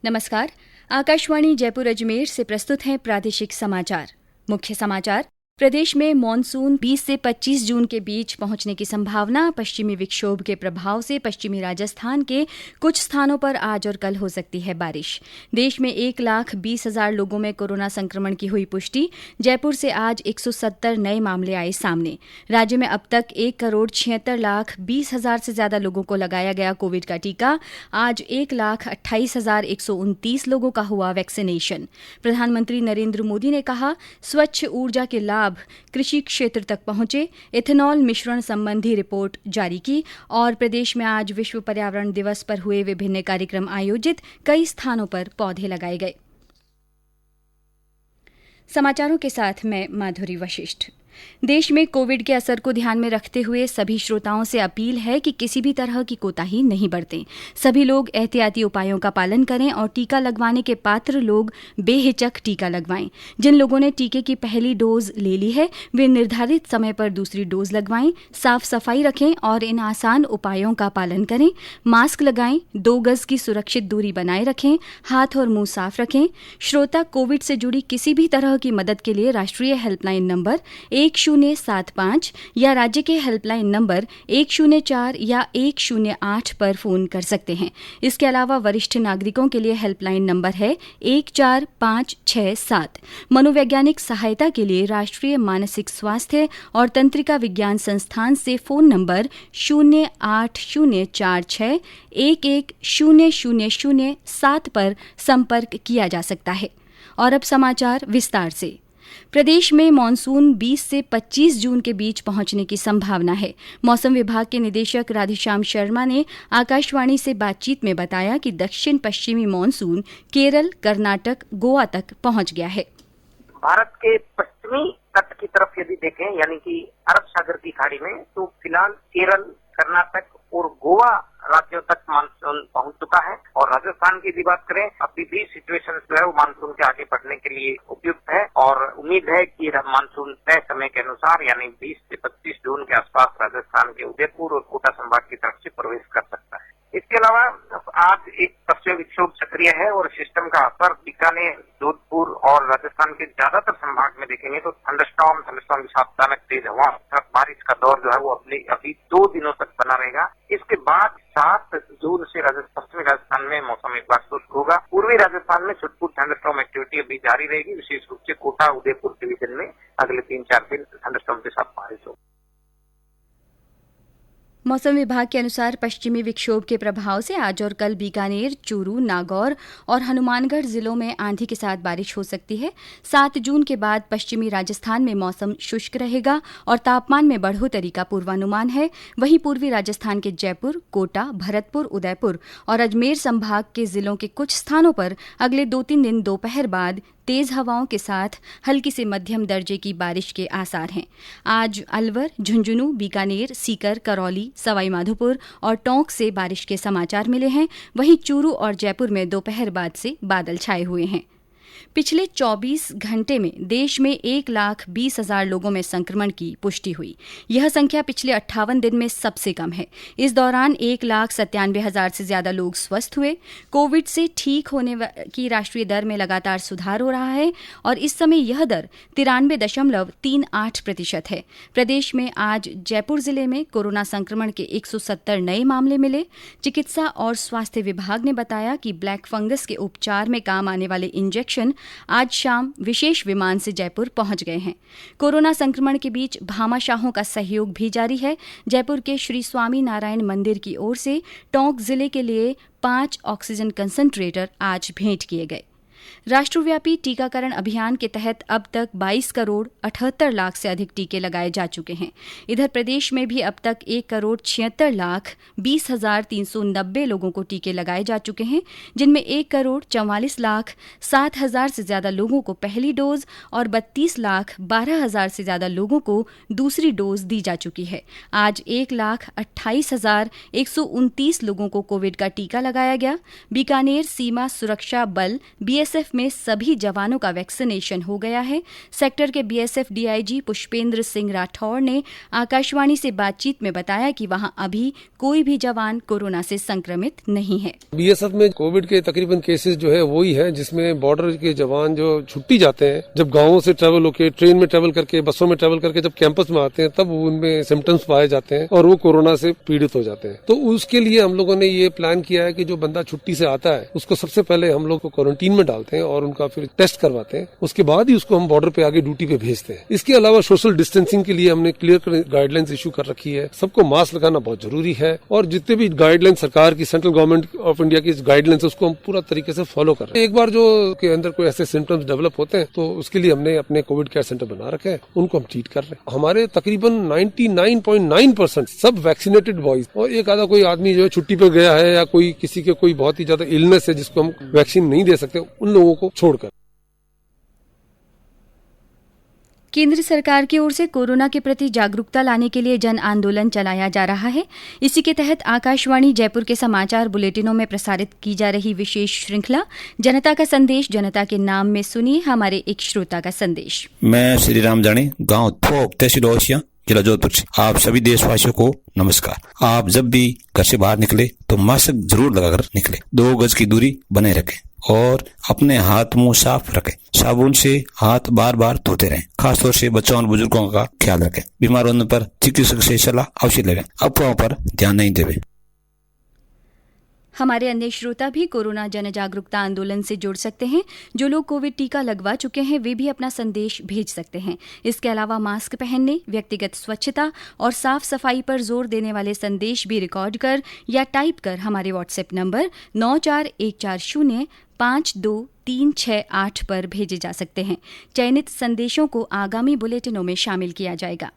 नमस्कार। आकाशवाणी जयपुर अजमेर से प्रस्तुत हैं प्रादेशिक समाचार। मुख्य समाचार। प्रदेश में मानसून 20 से 25 जून के बीच पहुंचने की संभावना। पश्चिमी विक्षोभ के प्रभाव से पश्चिमी राजस्थान के कुछ स्थानों पर आज और कल हो सकती है बारिश। देश में 1,20,000 लोगों में कोरोना संक्रमण की हुई पुष्टि। जयपुर से आज 170 नए मामले आए सामने। राज्य में अब तक 1,76,20,000 से ज्यादा लोगों को लगाया गया कोविड का टीका। आज 1,28,129 लोगों का हुआ वैक्सीनेशन। प्रधानमंत्री नरेंद्र मोदी ने कहा, स्वच्छ ऊर्जा के लाभ कृषि क्षेत्र तक पहुंचे। इथेनॉल मिश्रण संबंधी रिपोर्ट जारी की। और प्रदेश में आज विश्व पर्यावरण दिवस पर हुए विभिन्न कार्यक्रम आयोजित। कई स्थानों पर पौधे लगाए गए। समाचारों के साथ मैं माधुरी वशिष्ठ। देश में कोविड के असर को ध्यान में रखते हुए सभी श्रोताओं से अपील है कि किसी भी तरह की कोताही नहीं बरतें। सभी लोग एहतियाती उपायों का पालन करें और टीका लगवाने के पात्र लोग बेहिचक टीका लगवाएं। जिन लोगों ने टीके की पहली डोज ले ली है वे निर्धारित समय पर दूसरी डोज लगवाएं। साफ सफाई रखें और इन आसान उपायों का पालन करें। मास्क लगाएं, 2 गज की सुरक्षित दूरी बनाए रखें, हाथ और मुंह साफ रखें। श्रोता कोविड से जुड़ी किसी भी तरह की मदद के लिए राष्ट्रीय हेल्पलाइन नंबर 1075 या राज्य के हेल्पलाइन नंबर 104 या 108 पर फोन कर सकते हैं। इसके अलावा वरिष्ठ नागरिकों के लिए हेल्पलाइन नंबर है 14567। मनोवैज्ञानिक सहायता के लिए राष्ट्रीय मानसिक स्वास्थ्य और तंत्रिका विज्ञान संस्थान से फोन नंबर 08046 110007 पर संपर्क किया जा सकता है। और अब समाचार विस्तार से। प्रदेश में मानसून 20 से 25 जून के बीच पहुंचने की संभावना है। मौसम विभाग के निदेशक राधेश्याम शर्मा ने आकाशवाणी से बातचीत में बताया कि दक्षिण पश्चिमी मानसून केरल, कर्नाटक, गोवा तक पहुंच गया है। भारत के पश्चिमी तट की तरफ यदि देखें, यानी कि अरब सागर की खाड़ी में, तो फिलहाल केरल, कर्नाटक और गोवा राज्यों तक मानसून पहुंच चुका है। और राजस्थान की यदि बात करें, अभी भी सिचुएशन जो है वो मानसून के आगे बढ़ने के लिए उपयुक्त है और उम्मीद है कि मानसून तय समय के अनुसार यानी 20 से 25 जून के आसपास राजस्थान के उदयपुर और कोटा संभाग की तरफ से प्रवेश कर सकता है। इसके अलावा आज एक पश्चिमी विक्षोभ सक्रिय है और सिस्टम का असर बीकानेर, जोधपुर और राजस्थान के ज्यादातर संभाग में देखेंगे तो थंडरस्टॉर्म के साथ अचानक तेज हवा, बारिश का दौर जो है वो अभी 2 दिनों तक बना रहेगा। इसके बाद 7 जून से पश्चिमी राजस्थान में मौसम एक बार शुष्क होगा। पूर्वी राजस्थान में छुटपुट थंडरस्टॉर्म एक्टिविटी अभी जारी रहेगी। विशेष रूप से कोटा, उदयपुर डिवीजन में अगले 3-4 दिन थंडरस्टॉर्म के साथ बारिश होगी। मौसम विभाग के अनुसार पश्चिमी विक्षोभ के प्रभाव से आज और कल बीकानेर, चूरू, नागौर और हनुमानगढ़ जिलों में आंधी के साथ बारिश हो सकती है। 7 जून के बाद पश्चिमी राजस्थान में मौसम शुष्क रहेगा और तापमान में बढ़ोतरी का पूर्वानुमान है। वहीं पूर्वी राजस्थान के जयपुर, कोटा, भरतपुर, उदयपुर और अजमेर संभाग के जिलों के कुछ स्थानों पर अगले 2-3 दिन दोपहर बाद तेज हवाओं के साथ हल्की से मध्यम दर्जे की बारिश के आसार हैं। आज अलवर, झुंझुनू, बीकानेर, सीकर, करौली, सवाई माधोपुर और टोंक से बारिश के समाचार मिले हैं। वहीं चूरू और जयपुर में दोपहर बाद से बादल छाए हुए हैं। पिछले 24 घंटे में देश में 1,20,000 लोगों में संक्रमण की पुष्टि हुई। यह संख्या पिछले 58 दिन में सबसे कम है। इस दौरान 1,97,000 से ज्यादा लोग स्वस्थ हुए। कोविड से ठीक होने की राष्ट्रीय दर में लगातार सुधार हो रहा है और इस समय यह दर 93.38% है। प्रदेश में आज जयपुर जिले में कोरोना संक्रमण के 170 नए मामले मिले। चिकित्सा और स्वास्थ्य विभाग ने बताया कि ब्लैक फंगस के उपचार में काम आने वाले इंजेक्शन आज शाम विशेष विमान से जयपुर पहुंच गए हैं। कोरोना संक्रमण के बीच भामाशाहों का सहयोग भी जारी है। जयपुर के श्री स्वामी नारायण मंदिर की ओर से टोंक जिले के लिए 5 ऑक्सीजन कंसंट्रेटर आज भेंट किए गए। राष्ट्रव्यापी टीकाकरण अभियान के तहत अब तक 22 करोड़ 78 लाख से अधिक टीके लगाए जा चुके हैं। इधर प्रदेश में भी अब तक 1 करोड़ 76 लाख 20,390 लोगों को टीके लगाए जा चुके हैं, जिनमें 1 करोड़ 44 लाख 7 हजार से ज्यादा लोगों को पहली डोज और 32 लाख 12 हजार से ज्यादा लोगों को दूसरी डोज दी जा चुकी है। आज 1,28,129 लोगों को कोविड का टीका लगाया गया। बीकानेर सीमा सुरक्षा बल BSF बीएसएफ में सभी जवानों का वैक्सीनेशन हो गया है। सेक्टर के बीएसएफ डीआईजी पुष्पेंद्र सिंह राठौड़ ने आकाशवाणी से बातचीत में बताया कि वहां अभी कोई भी जवान कोरोना से संक्रमित नहीं है। बीएसएफ में कोविड के तकरीबन केसेस जो है वही है, जिसमें बॉर्डर के जवान जो छुट्टी जाते हैं, जब गांवों से ट्रेवल होकर, ट्रेन में ट्रेवल करके, बसों में ट्रेवल करके जब कैंपस में आते हैं, तब उनमें सिम्टम्स पाए जाते हैं और वो कोरोना से पीड़ित हो जाते हैं। तो उसके लिए हम लोगों ने ये प्लान किया है कि जो बंदा छुट्टी से आता है उसको सबसे पहले हम लोग को क्वारंटीन में डालते हैं और उनका फिर टेस्ट करवाते हैं। उसके बाद ही उसको हम बॉर्डर पे आगे ड्यूटी पे भेजते हैं। इसके अलावा सोशल डिस्टेंसिंग के लिए हमने क्लियर गाइडलाइंस इशू कर रखी है। सबको मास्क लगाना बहुत जरूरी है और जितने भी गाइडलाइन सरकार की, सेंट्रल गवर्नमेंट ऑफ इंडिया की गाइडलाइंस, उसको हम पूरा तरीके से फॉलो कर रहे हैं। एक बार जो के अंदर कोई ऐसे सिम्टम्स डेवलप होते हैं तो उसके लिए हमने अपने कोविड केयर सेंटर बना रखे हैं, उनको हम ट्रीट कर रहे हैं। हमारे तकरीबन 99.9% सब वैक्सीनेटेड बॉयज, और एक आधा कोई आदमी जो है छुट्टी पे गया है या कोई किसी के कोई बहुत ही ज्यादा इलनेस है जिसको हम वैक्सीन नहीं दे सकते, उन लोगों को छोड़कर। केंद्र सरकार की ओर से कोरोना के प्रति जागरूकता लाने के लिए जन आंदोलन चलाया जा रहा है। इसी के तहत आकाशवाणी जयपुर के समाचार बुलेटिनों में प्रसारित की जा रही विशेष श्रृंखला जनता का संदेश, जनता के नाम में सुनिए हमारे एक श्रोता का संदेश। मैं श्री राम जानी, गांव थोक, तहसील ओसिया, जिला जोधपुर से आप सभी देशवासियों को नमस्कार। आप जब भी घर से बाहर निकले तो मास्क जरूर लगाकर निकले, 2 गज की दूरी बनाए रखें और अपने हाथ मुंह साफ रखें। साबुन से हाथ बार बार धोते रहें। खासतौर से बच्चों और बुजुर्गों का ख्याल रखें। बीमार होने पर चिकित्सक से सलाह अवश्य लें। अफवाहों पर ध्यान नहीं देवें। हमारे अन्य श्रोता भी कोरोना जन जागरूकता आंदोलन से जुड़ सकते हैं। जो लोग कोविड टीका लगवा चुके हैं वे भी अपना संदेश भेज सकते हैं। इसके अलावा मास्क पहनने, व्यक्तिगत स्वच्छता और साफ सफाई पर जोर देने वाले संदेश भी रिकॉर्ड कर या टाइप कर हमारे व्हाट्सएप नंबर 9414052368 पर भेजे जा सकते हैं। चयनित संदेशों को आगामी बुलेटिनों में शामिल किया जाएगा।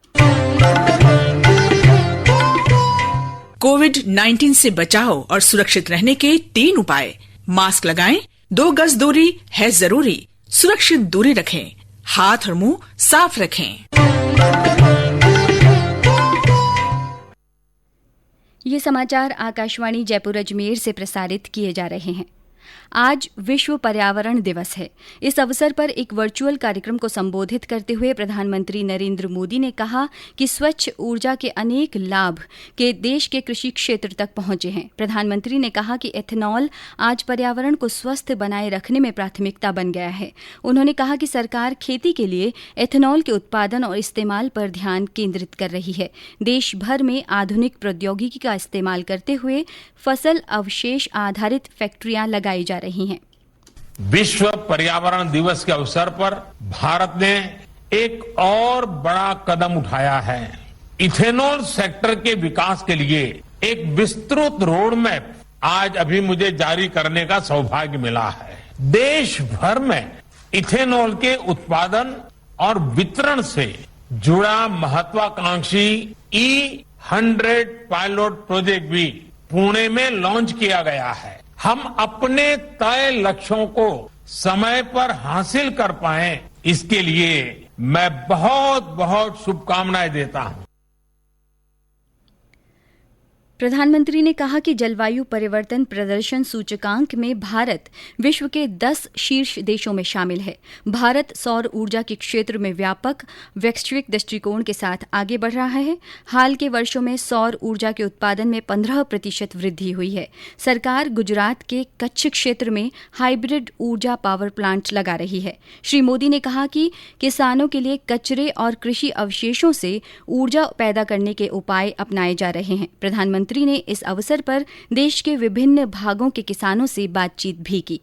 कोविड-19 से बचाव और सुरक्षित रहने के 3 उपाय। मास्क लगाएं, 2 गज दूरी है जरूरी, सुरक्षित दूरी रखें, हाथ और मुंह साफ रखें। ये समाचार आकाशवाणी जयपुर अजमेर से प्रसारित किए जा रहे हैं। आज विश्व पर्यावरण दिवस है। इस अवसर पर एक वर्चुअल कार्यक्रम को संबोधित करते हुए प्रधानमंत्री नरेंद्र मोदी ने कहा कि स्वच्छ ऊर्जा के अनेक लाभ के देश के कृषि क्षेत्र तक पहुंचे हैं। प्रधानमंत्री ने कहा कि एथेनॉल आज पर्यावरण को स्वस्थ बनाए रखने में प्राथमिकता बन गया है। उन्होंने कहा कि सरकार खेती के लिए एथेनॉल के उत्पादन और इस्तेमाल पर ध्यान केंद्रित कर रही है। देश भर में आधुनिक प्रौद्योगिकी का इस्तेमाल करते हुए फसल अवशेष आधारित फैक्ट्रियां लगाई जा रही हैं। विश्व पर्यावरण दिवस के अवसर पर भारत ने एक और बड़ा कदम उठाया है। इथेनॉल सेक्टर के विकास के लिए एक विस्तृत रोड मैप आज अभी मुझे जारी करने का सौभाग्य मिला है। देश भर में इथेनॉल के उत्पादन और वितरण से जुड़ा महत्वाकांक्षी E100 पायलट प्रोजेक्ट भी पुणे में लॉन्च किया गया है। हम अपने तय लक्ष्यों को समय पर हासिल कर पाएं, इसके लिए मैं बहुत बहुत शुभकामनाएं देता हूं। प्रधानमंत्री ने कहा कि जलवायु परिवर्तन प्रदर्शन सूचकांक में भारत विश्व के 10 शीर्ष देशों में शामिल है। भारत सौर ऊर्जा के क्षेत्र में व्यापक वैश्विक दृष्टिकोण के साथ आगे बढ़ रहा है। हाल के वर्षों में सौर ऊर्जा के उत्पादन में 15% वृद्धि हुई है। सरकार गुजरात के कच्छ क्षेत्र में हाइब्रिड ऊर्जा पावर प्लांट लगा रही है। श्री मोदी ने कहा कि किसानों के लिए कचरे और कृषि अवशेषों से ऊर्जा पैदा करने के उपाय अपनाए जा रहे हैं। प्रधानमंत्री ने इस अवसर पर देश के विभिन्न भागों के किसानों से बातचीत भी की।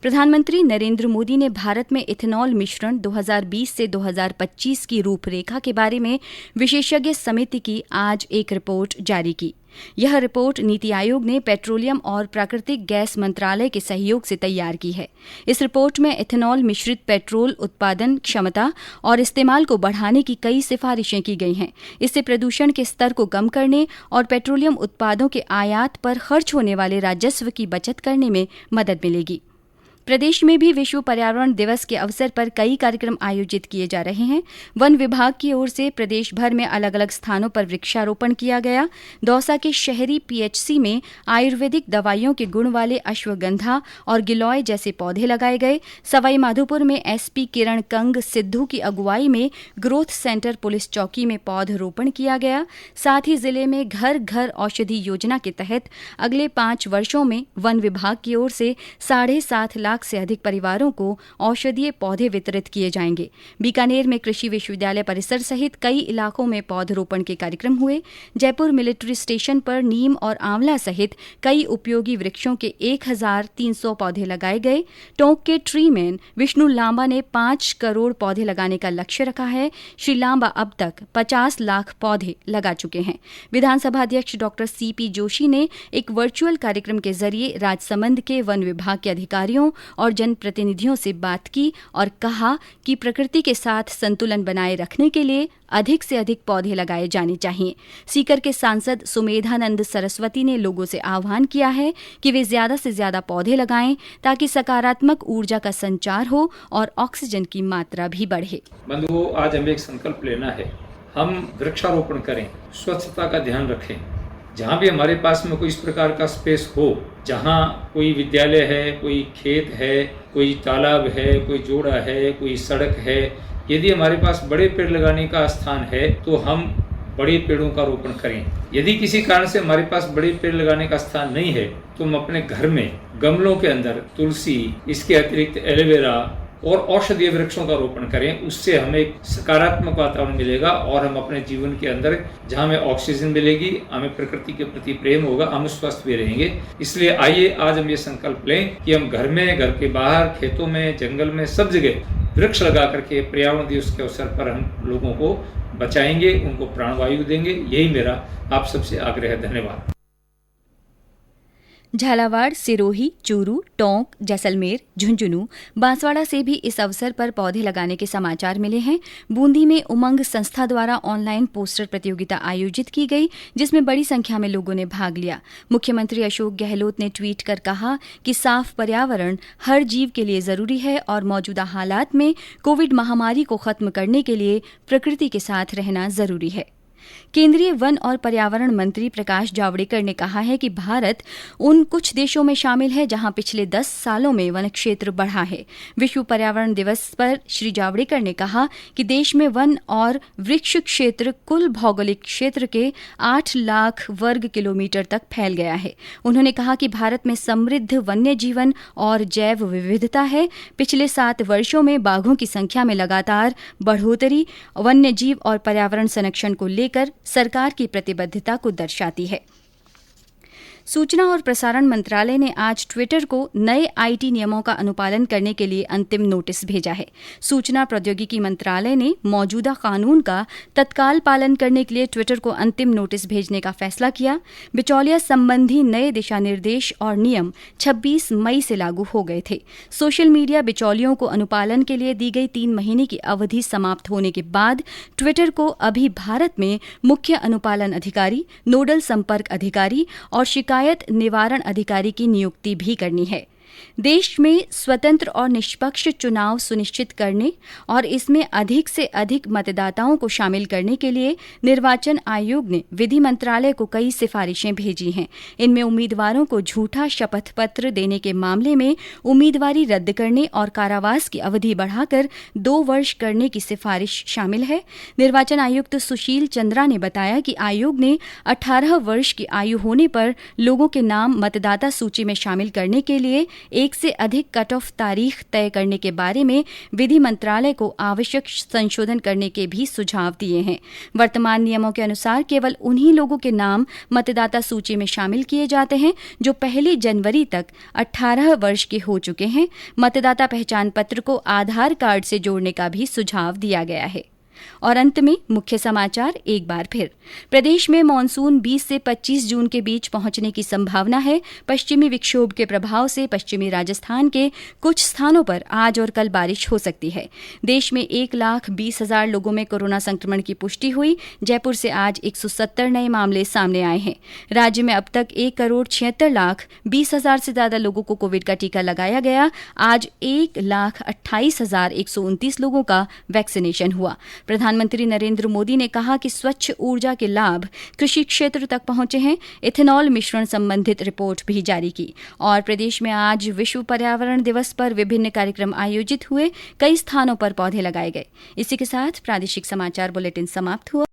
प्रधानमंत्री नरेंद्र मोदी ने भारत में इथेनॉल मिश्रण 2020 से 2025 की रूपरेखा के बारे में विशेषज्ञ समिति की आज एक रिपोर्ट जारी की। यह रिपोर्ट नीति आयोग ने पेट्रोलियम और प्राकृतिक गैस मंत्रालय के सहयोग से तैयार की है। इस रिपोर्ट में इथेनॉल मिश्रित पेट्रोल उत्पादन क्षमता और इस्तेमाल को बढ़ाने की कई सिफारिशें की गई हैं। इससे प्रदूषण के स्तर को कम करने और पेट्रोलियम उत्पादों के आयात पर खर्च होने वाले राजस्व की बचत करने में मदद मिलेगी। प्रदेश में भी विश्व पर्यावरण दिवस के अवसर पर कई कार्यक्रम आयोजित किए जा रहे हैं। वन विभाग की ओर से प्रदेश भर में अलग अलग स्थानों पर वृक्षारोपण किया गया। दौसा के शहरी पीएचसी में आयुर्वेदिक दवाइयों के गुण वाले अश्वगंधा और गिलॉय जैसे पौधे लगाए गए। सवाई माधोपुर में एसपी किरण कंग सिद्धू की अगुवाई में ग्रोथ सेंटर पुलिस चौकी में पौधरोपण किया गया। साथ ही जिले में घर घर औषधि योजना के तहत अगले 5 वर्षों में वन विभाग की ओर से 7.5 लाख से अधिक परिवारों को औषधीय पौधे वितरित किए जाएंगे। बीकानेर में कृषि विश्वविद्यालय परिसर सहित कई इलाकों में पौधरोपण के कार्यक्रम हुए। जयपुर मिलिट्री स्टेशन पर नीम और आंवला सहित कई उपयोगी वृक्षों के 1300 पौधे लगाए गए। टोंक के ट्री मैन विष्णु लांबा ने 5 करोड़ पौधे लगाने का लक्ष्य रखा है। श्री लांबा अब तक 50 लाख पौधे लगा चुके हैं। विधानसभा अध्यक्ष डॉक्टर सीपी जोशी ने एक वर्चुअल कार्यक्रम के जरिए राजसमंद के वन विभाग के अधिकारियों और जनप्रतिनिधियों से बात की और कहा कि प्रकृति के साथ संतुलन बनाए रखने के लिए अधिक से अधिक पौधे लगाए जाने चाहिए। सीकर के सांसद सुमेधानंद सरस्वती ने लोगों से आह्वान किया है कि वे ज्यादा से ज्यादा पौधे लगाएं ताकि सकारात्मक ऊर्जा का संचार हो और ऑक्सीजन की मात्रा भी बढ़े। बंधुओं, आज हमें एक संकल्प लेना है। हम वृक्षारोपण करें, स्वच्छता का ध्यान रखें। जहाँ भी हमारे पास में कोई इस प्रकार का स्पेस हो, जहाँ कोई विद्यालय है, कोई खेत है, कोई तालाब है, कोई जोड़ा है, कोई सड़क है, यदि हमारे पास बड़े पेड़ लगाने का स्थान है तो हम बड़े पेड़ों का रोपण करें। यदि किसी कारण से हमारे पास बड़े पेड़ लगाने का स्थान नहीं है तो हम अपने घर में गमलों के अंदर तुलसी, इसके अतिरिक्त एलोवेरा और औषधीय वृक्षों का रोपण करें। उससे हमें एक सकारात्मक वातावरण मिलेगा और हम अपने जीवन के अंदर जहां हमें ऑक्सीजन मिलेगी, हमें प्रकृति के प्रति प्रेम होगा, हम स्वस्थ भी रहेंगे। इसलिए आइए आज हम ये संकल्प लें कि हम घर में, घर के बाहर, खेतों में, जंगल में, सब जगह वृक्ष लगा करके पर्यावरण दिवस के अवसर पर हम लोगों को बचाएंगे, उनको प्राणवायु देंगे। यही मेरा आप सबसे आग्रह है। धन्यवाद। झालावाड़, सिरोही, चूरू, टोंक, जैसलमेर, झुंझुनू, बांसवाड़ा से भी इस अवसर पर पौधे लगाने के समाचार मिले हैं। बूंदी में उमंग संस्था द्वारा ऑनलाइन पोस्टर प्रतियोगिता आयोजित की गई, जिसमें बड़ी संख्या में लोगों ने भाग लिया। मुख्यमंत्री अशोक गहलोत ने ट्वीट कर कहा कि साफ पर्यावरण हर जीव के लिए जरूरी है और मौजूदा हालात में कोविड महामारी को खत्म करने के लिए प्रकृति के साथ रहना जरूरी है। केंद्रीय वन और पर्यावरण मंत्री प्रकाश जावड़ेकर ने कहा है कि भारत उन कुछ देशों में शामिल है जहां पिछले 10 सालों में वन क्षेत्र बढ़ा है। विश्व पर्यावरण दिवस पर श्री जावड़ेकर ने कहा कि देश में वन और वृक्ष क्षेत्र कुल भौगोलिक क्षेत्र के 8 लाख वर्ग किलोमीटर तक फैल गया है। उन्होंने कहा कि भारत में समृद्ध वन्य जीवन और जैव विविधता है। पिछले 7 वर्षों में बाघों की संख्या में लगातार बढ़ोतरी वन्य जीव और पर्यावरण संरक्षण को लेकर सरकार की प्रतिबद्धता को दर्शाती है। सूचना और प्रसारण मंत्रालय ने आज ट्विटर को नए आईटी नियमों का अनुपालन करने के लिए अंतिम नोटिस भेजा है। सूचना प्रौद्योगिकी मंत्रालय ने मौजूदा कानून का तत्काल पालन करने के लिए ट्विटर को अंतिम नोटिस भेजने का फैसला किया। बिचौलिया संबंधी नए दिशा निर्देश और नियम 26 मई से लागू हो गए थे। सोशल मीडिया बिचौलियों को अनुपालन के लिए दी गई 3 महीने की अवधि समाप्त होने के बाद ट्विटर को अभी भारत में मुख्य अनुपालन अधिकारी, नोडल संपर्क अधिकारी और शिकायत निवारण अधिकारी की नियुक्ति भी करनी है। देश में स्वतंत्र और निष्पक्ष चुनाव सुनिश्चित करने और इसमें अधिक से अधिक मतदाताओं को शामिल करने के लिए निर्वाचन आयोग ने विधि मंत्रालय को कई सिफारिशें भेजी हैं। इनमें उम्मीदवारों को झूठा शपथ पत्र देने के मामले में उम्मीदवारी रद्द करने और कारावास की अवधि बढ़ाकर 2 वर्ष करने की सिफारिश शामिल है। निर्वाचन आयुक्त सुशील चंद्रा ने बताया कि आयोग ने 18 वर्ष की आयु होने पर लोगों के नाम मतदाता सूची में शामिल करने के लिए 1 से अधिक कट ऑफ तारीख तय करने के बारे में विधि मंत्रालय को आवश्यक संशोधन करने के भी सुझाव दिए हैं। वर्तमान नियमों के अनुसार केवल उन्हीं लोगों के नाम मतदाता सूची में शामिल किए जाते हैं जो 1 जनवरी तक 18 वर्ष के हो चुके हैं। मतदाता पहचान पत्र को आधार कार्ड से जोड़ने का भी सुझाव दिया गया है। और अंत में मुख्य समाचार एक बार फिर। प्रदेश में मानसून 20 से 25 जून के बीच पहुंचने की संभावना है। पश्चिमी विक्षोभ के प्रभाव से पश्चिमी राजस्थान के कुछ स्थानों पर आज और कल बारिश हो सकती है। देश में 1,20,000 लोगों में कोरोना संक्रमण की पुष्टि हुई। जयपुर से आज 170 नए मामले सामने आए हैं। राज्य में अब तक 1,76,20,000 से ज्यादा लोगों को कोविड का टीका लगाया गया। आज 1,28,129 लोगों का वैक्सीनेशन हुआ। प्रधानमंत्री नरेंद्र मोदी ने कहा कि स्वच्छ ऊर्जा के लाभ कृषि क्षेत्र तक पहुंचे हैं। इथेनॉल मिश्रण संबंधित रिपोर्ट भी जारी की। और प्रदेश में आज विश्व पर्यावरण दिवस पर विभिन्न कार्यक्रम आयोजित हुए। कई स्थानों पर पौधे लगाए गए। इसी के साथ प्रादेशिक समाचार बुलेटिन समाप्त हुआ।